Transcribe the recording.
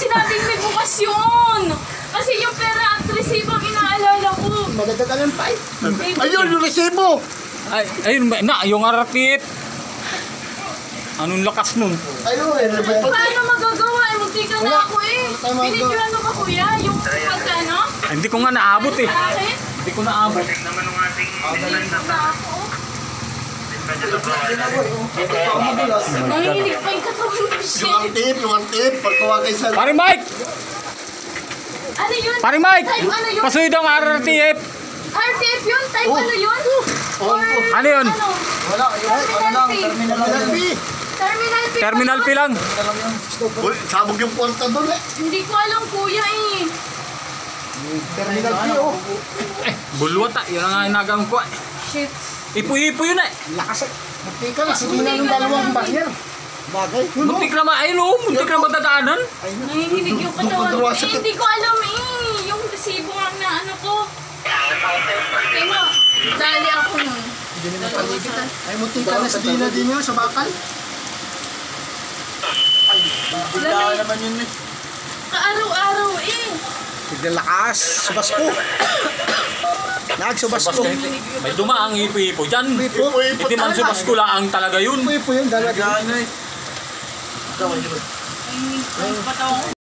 sinabing may bukas yun. Kasi yung pera at resibo ang inaalala ko. Madadagalan pa eh. Ayun, yung resibo. Ay, ayun ba? Na, yung aratit. Anong lakas nun? Ayun, Paano magagawa? Munti ka na ako eh. Pinidyohan mo ba kuya? Yung pagkano? Hindi ko nga naabot eh. Sa akin? Hindi ko naabot. Pinidyo na ako. Nanginig pa yung katawan ko siya. yung antip, pagkawa kay Sir. Pare Mike! Ano yun? Pare Mike! Type ano yun? Pasuyo daw ang RTF! RTF yun? Type ano yun? Or Ano yun? ano? Wala, Terminal P. Terminal P. Terminal P lang. Uy, sabog yung porta doon eh. Hindi ko alam kuya eh. Terminal P, oh. Bulwata, yun ang inagang ko. Shit. Ipo-ipo yun eh. Lakas eh. Munti ka na, sige na ng dalawang barrier. Bagay. Muntik na ayun oh, muntik na madadaanan. Nanginginig yung katawan ko. Eh, hindi ko alam eh. Yung resibo nga na ano ko. Kaya mo, dali ako nun. Ay, munti ka na sa dina din yun, sa bakal. Ay, bigla naman yun eh. Kaaraw-araw eh. Bigla lakas, subas ko. Nagsubas ko. May dumaang ipo-ipo dyan. Ipo-ipo Hindi man subas ko lang talaga yun. Ipo-ipo yun, dalaga. Nanginginig pa yung katawan ko.